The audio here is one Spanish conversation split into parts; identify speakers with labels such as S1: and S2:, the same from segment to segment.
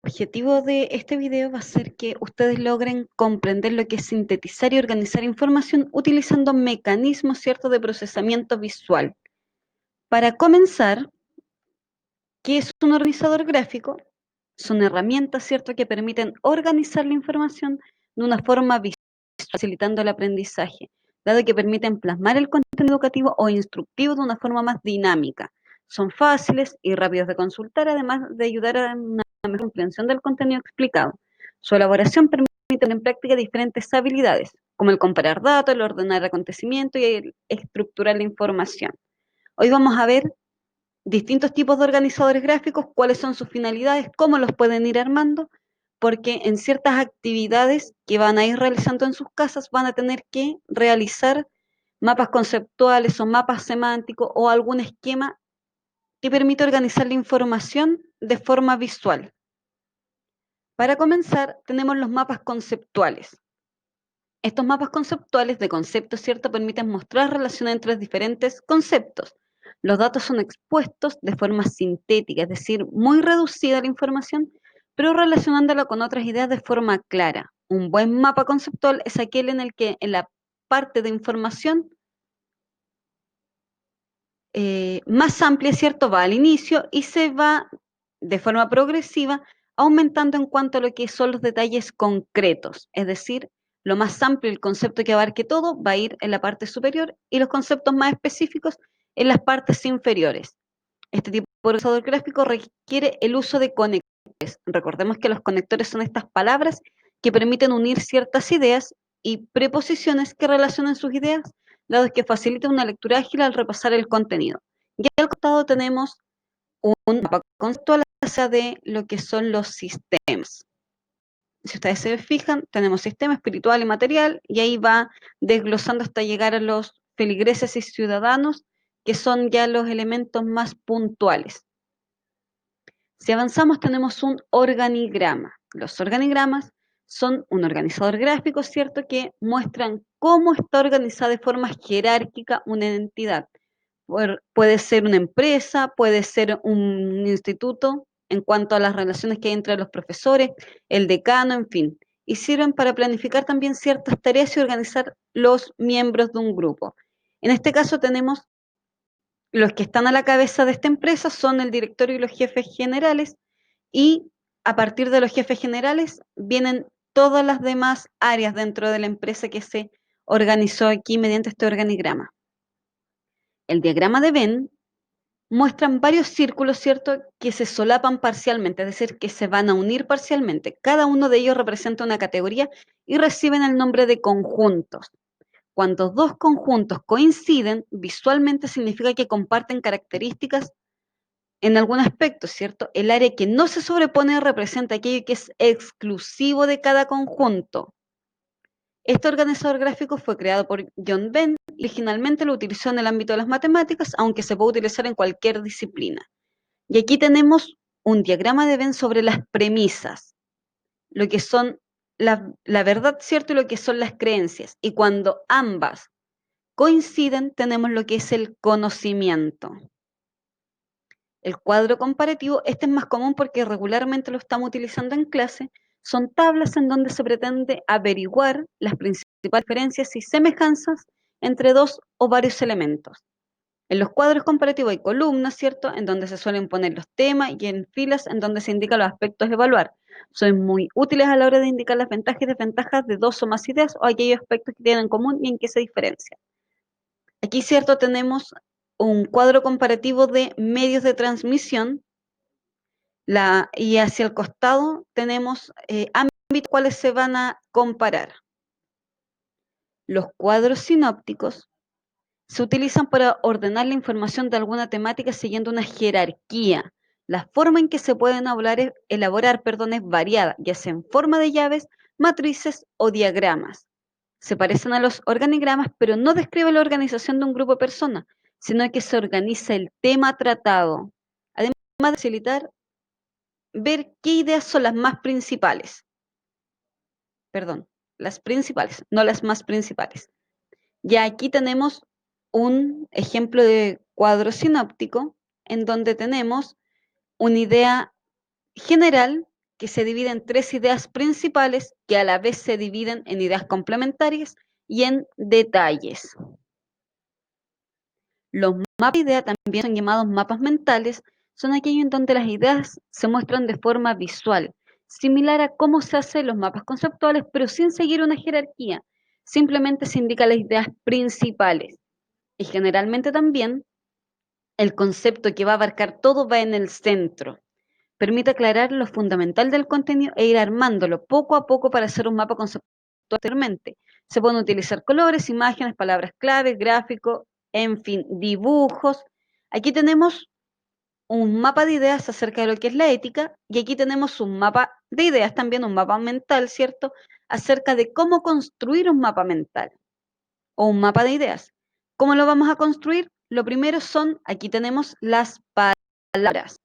S1: El objetivo de este video va a ser que ustedes logren comprender lo que es sintetizar y organizar información utilizando mecanismos ciertos de procesamiento visual. Para comenzar, ¿qué es un organizador gráfico? Son herramientas, ¿cierto?, que permiten organizar la información de una forma visual, facilitando el aprendizaje, dado que permiten plasmar el contenido educativo o instructivo de una forma más dinámica. Son fáciles y rápidos de consultar, además de ayudar a una mejor comprensión del contenido explicado. Su elaboración permite poner en práctica diferentes habilidades, como el comparar datos, el ordenar acontecimientos y el estructurar la información. Hoy vamos a ver distintos tipos de organizadores gráficos, cuáles son sus finalidades, cómo los pueden ir armando, porque en ciertas actividades que van a ir realizando en sus casas van a tener que realizar mapas conceptuales o mapas semánticos o algún esquema que permite organizar la información de forma visual. Para comenzar, tenemos los mapas conceptuales. Estos mapas conceptuales de conceptos, ¿cierto?, permiten mostrar relaciones entre diferentes conceptos. Los datos son expuestos de forma sintética, es decir, muy reducida la información, pero relacionándola con otras ideas de forma clara. Un buen mapa conceptual es aquel en el que en la parte de información más amplia, ¿cierto?, va al inicio y se va de forma progresiva aumentando en cuanto a lo que son los detalles concretos, es decir, lo más amplio, el concepto que abarque todo, va a ir en la parte superior y los conceptos más específicos en las partes inferiores. Este tipo de procesador gráfico requiere el uso de conectores. Recordemos que los conectores son estas palabras que permiten unir ciertas ideas y preposiciones que relacionan sus ideas, dado que facilita una lectura ágil al repasar el contenido. Y al costado tenemos un mapa conceptual acerca de lo que son los sistemas. Si ustedes se fijan, tenemos sistema espiritual y material, y ahí va desglosando hasta llegar a los feligreses y ciudadanos, que son ya los elementos más puntuales. Si avanzamos, tenemos un organigrama. Los organigramas son un organizador gráfico, ¿cierto?, que muestran cómo está organizada de forma jerárquica una entidad. Puede ser una empresa, puede ser un instituto, en cuanto a las relaciones que hay entre los profesores, el decano, en fin. Y sirven para planificar también ciertas tareas y organizar los miembros de un grupo. En este caso tenemos los que están a la cabeza de esta empresa son el directorio y los jefes generales, y a partir de los jefes generales vienen todas las demás áreas dentro de la empresa que se organizó aquí mediante este organigrama. El diagrama de Venn muestran varios círculos, ¿cierto?, que se solapan parcialmente, es decir, que se van a unir parcialmente. Cada uno de ellos representa una categoría y reciben el nombre de conjuntos. Cuando dos conjuntos coinciden, visualmente significa que comparten características en algún aspecto, ¿cierto? El área que no se sobrepone representa aquello que es exclusivo de cada conjunto. Este organizador gráfico fue creado por John Venn y originalmente lo utilizó en el ámbito de las matemáticas, aunque se puede utilizar en cualquier disciplina. Y aquí tenemos un diagrama de Venn sobre las premisas, lo que son la verdad, ¿cierto?, y lo que son las creencias. Y cuando ambas coinciden, tenemos lo que es el conocimiento. El cuadro comparativo, este es más común porque regularmente lo estamos utilizando en clase, son tablas en donde se pretende averiguar las principales diferencias y semejanzas entre dos o varios elementos. En los cuadros comparativos hay columnas, ¿cierto?, en donde se suelen poner los temas, y en filas en donde se indican los aspectos a evaluar. Son muy útiles a la hora de indicar las ventajas y desventajas de dos o más ideas o aquellos aspectos que tienen en común y en qué se diferencian. Aquí, ¿cierto?, tenemos un cuadro comparativo de medios de transmisión, y hacia el costado tenemos ámbitos cuales se van a comparar. Los cuadros sinópticos se utilizan para ordenar la información de alguna temática siguiendo una jerarquía. La forma en que se pueden elaborar es variada, ya sea en forma de llaves, matrices o diagramas. Se parecen a los organigramas, pero no describe la organización de un grupo de personas, sino que se organiza el tema tratado, además de facilitar ver qué ideas son las más principales. Perdón, las principales, no las más principales. Ya aquí tenemos un ejemplo de cuadro sinóptico en donde tenemos una idea general que se divide en 3 ideas principales que a la vez se dividen en ideas complementarias y en detalles. Los mapas de idea también son llamados mapas mentales, son aquellos en donde las ideas se muestran de forma visual, similar a cómo se hacen los mapas conceptuales, pero sin seguir una jerarquía. Simplemente se indican las ideas principales. Y generalmente también el concepto que va a abarcar todo va en el centro. Permite aclarar lo fundamental del contenido e ir armándolo poco a poco para hacer un mapa conceptual posteriormente. Se pueden utilizar colores, imágenes, palabras clave, gráficos, en fin, dibujos. Aquí tenemos un mapa de ideas acerca de lo que es la ética y aquí tenemos un mapa de ideas, también un mapa mental, ¿cierto? Acerca de cómo construir un mapa mental o un mapa de ideas. ¿Cómo lo vamos a construir? Lo primero son, aquí tenemos las palabras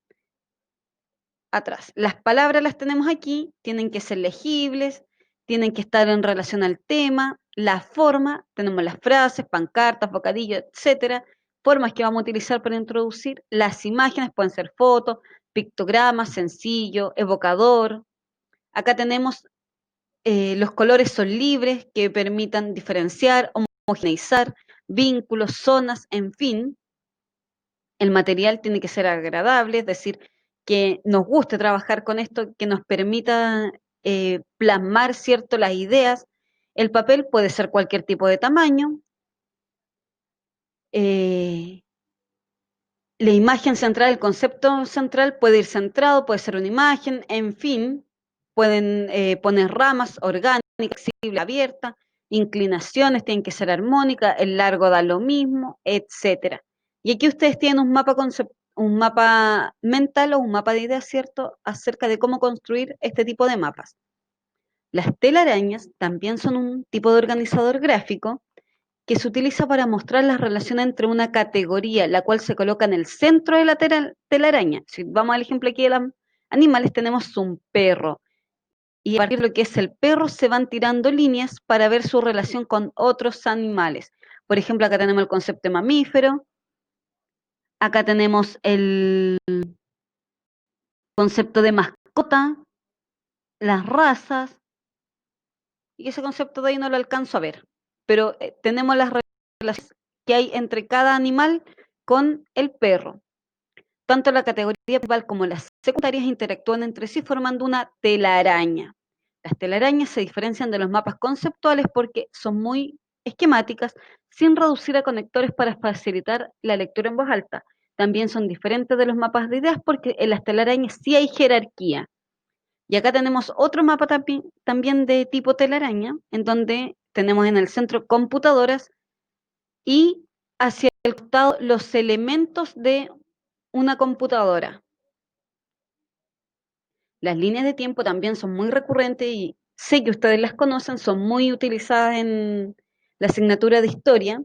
S1: atrás. Las palabras las tenemos aquí, tienen que ser legibles, tienen que estar en relación al tema, la forma, tenemos las frases, pancartas, bocadillos, etcétera, formas que vamos a utilizar para introducir, las imágenes pueden ser fotos, pictogramas, sencillo, evocador. Acá tenemos los colores son libres que permitan diferenciar, homogeneizar, vínculos, zonas, en fin. El material tiene que ser agradable, es decir, que nos guste trabajar con esto, que nos permita plasmar, ¿cierto?, las ideas. El papel puede ser cualquier tipo de tamaño. Eh, la imagen central, el concepto central puede ir centrado, puede ser una imagen, en fin, pueden poner ramas orgánicas, flexible, abierta, inclinaciones tienen que ser armónicas, el largo da lo mismo, etcétera. Y aquí ustedes tienen un mapa mental o un mapa de ideas, ¿cierto?, acerca de cómo construir este tipo de mapas. Las telarañas también son un tipo de organizador gráfico que se utiliza para mostrar la relación entre una categoría, la cual se coloca en el centro de la telaraña. Si vamos al ejemplo aquí de los animales, tenemos un perro. Y a partir de lo que es el perro se van tirando líneas para ver su relación con otros animales. Por ejemplo, acá tenemos el concepto de mamífero, acá tenemos el concepto de mascota, las razas, y ese concepto de ahí no lo alcanzo a ver, pero tenemos las relaciones que hay entre cada animal con el perro. Tanto la categoría principal como las secundarias interactúan entre sí formando una telaraña. Las telarañas se diferencian de los mapas conceptuales porque son muy esquemáticas, sin reducir a conectores para facilitar la lectura en voz alta. También son diferentes de los mapas de ideas porque en las telarañas sí hay jerarquía. Y acá tenemos otro mapa también de tipo telaraña, en donde tenemos en el centro computadoras y hacia el costado los elementos de una computadora. Las líneas de tiempo también son muy recurrentes y sé que ustedes las conocen, son muy utilizadas en la asignatura de historia.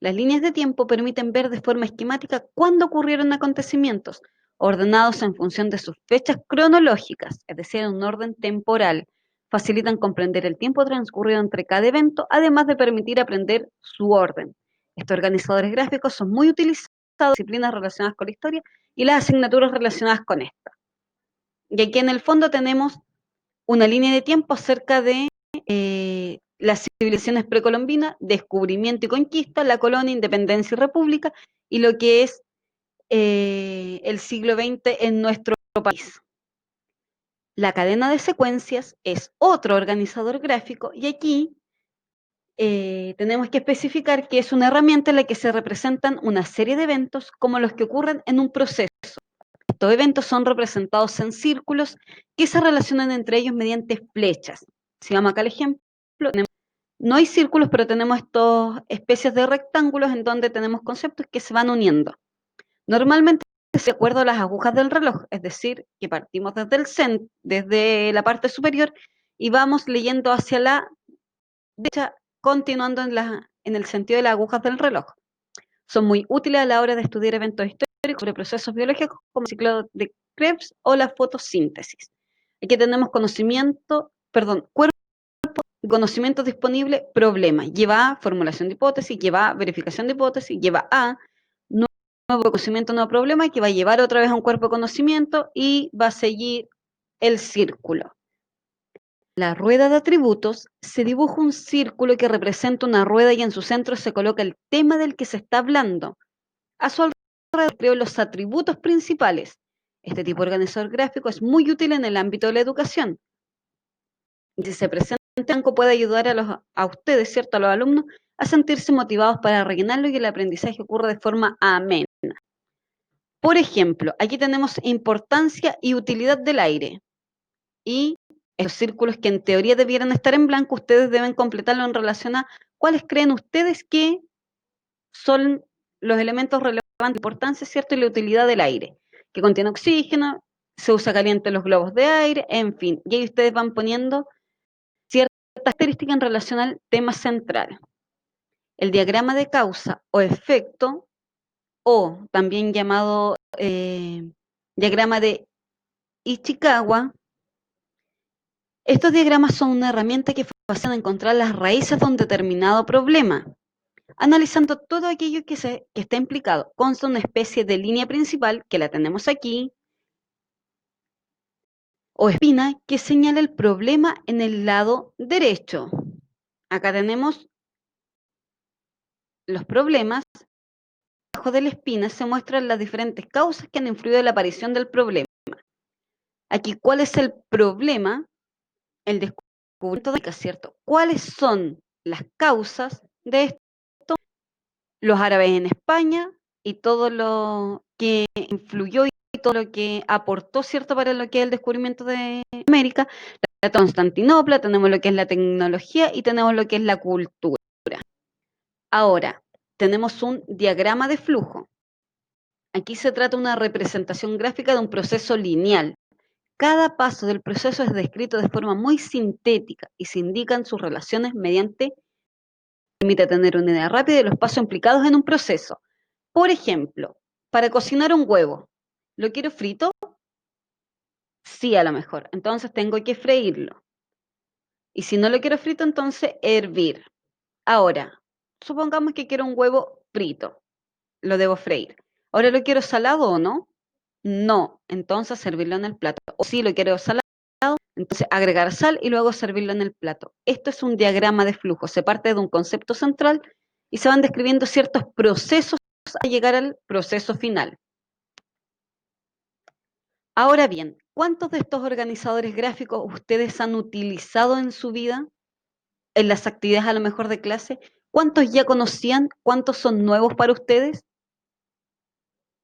S1: Las líneas de tiempo permiten ver de forma esquemática cuándo ocurrieron acontecimientos, ordenados en función de sus fechas cronológicas, es decir, en un orden temporal. Facilitan comprender el tiempo transcurrido entre cada evento, además de permitir aprender su orden. Estos organizadores gráficos son muy utilizados en disciplinas relacionadas con la historia y las asignaturas relacionadas con esta. Y aquí en el fondo tenemos una línea de tiempo acerca de las civilizaciones precolombinas, descubrimiento y conquista, la colonia, independencia y república, y lo que es el siglo XX en nuestro país. La cadena de secuencias es otro organizador gráfico y aquí tenemos que especificar que es una herramienta en la que se representan una serie de eventos como los que ocurren en un proceso. Estos eventos son representados en círculos que se relacionan entre ellos mediante flechas. Si vamos acá al ejemplo, no hay círculos, pero tenemos estas especies de rectángulos en donde tenemos conceptos que se van uniendo. Normalmente de acuerdo a las agujas del reloj, es decir, que partimos desde el centro, desde la parte superior y vamos leyendo hacia la derecha, continuando en el sentido de las agujas del reloj. Son muy útiles a la hora de estudiar eventos históricos sobre procesos biológicos como el ciclo de Krebs o la fotosíntesis. Aquí tenemos cuerpo, conocimiento disponible, problema. Lleva a formulación de hipótesis, lleva a verificación de hipótesis, lleva a nuevo conocimiento, nuevo problema, que va a llevar otra vez a un cuerpo de conocimiento y va a seguir el círculo. La rueda de atributos se dibuja un círculo que representa una rueda y en su centro se coloca el tema del que se está hablando. A su alrededor creo los atributos principales. Este tipo de organizador gráfico es muy útil en el ámbito de la educación. Si se presenta en blanco puede ayudar a ustedes, ¿cierto? A los alumnos, a sentirse motivados para rellenarlo y que el aprendizaje ocurra de forma amena. Por ejemplo, aquí tenemos importancia y utilidad del aire. Y esos círculos que en teoría debieran estar en blanco, ustedes deben completarlo en relación a cuáles creen ustedes que son los elementos relevantes de importancia, ¿cierto? Y la utilidad del aire, que contiene oxígeno, se usa caliente en los globos de aire, en fin. Y ahí ustedes van poniendo ciertas características en relación al tema central. El diagrama de causa o efecto, o también llamado diagrama de Ichikawa. Estos diagramas son una herramienta que facilitan encontrar las raíces de un determinado problema. Analizando todo aquello que está implicado, consta una especie de línea principal, que la tenemos aquí, o espina, que señala el problema en el lado derecho. Acá tenemos los problemas. Debajo de la espina se muestran las diferentes causas que han influido en la aparición del problema. Aquí, ¿cuál es el problema? El descubrimiento de ¿cierto? ¿Cuáles son las causas de esto? Los árabes en España y todo lo que influyó y todo lo que aportó, ¿cierto?, para lo que es el descubrimiento de América. La Constantinopla, tenemos lo que es la tecnología y tenemos lo que es la cultura. Ahora, tenemos un diagrama de flujo. Aquí se trata de una representación gráfica de un proceso lineal. Cada paso del proceso es descrito de forma muy sintética y se indican sus relaciones mediante permite tener una idea rápida de los pasos implicados en un proceso. Por ejemplo, para cocinar un huevo, ¿lo quiero frito? Sí, a lo mejor. Entonces tengo que freírlo. Y si no lo quiero frito, entonces hervir. Ahora, supongamos que quiero un huevo frito. Lo debo freír. Ahora, ¿lo quiero salado o no? No. Entonces servirlo en el plato. O si lo quiero salado, entonces agregar sal y luego servirlo en el plato. Esto es un diagrama de flujo. Se parte de un concepto central y se van describiendo ciertos procesos a llegar al proceso final. Ahora bien, ¿cuántos de estos organizadores gráficos ustedes han utilizado en su vida? En las actividades a lo mejor de clase. ¿Cuántos ya conocían? ¿Cuántos son nuevos para ustedes?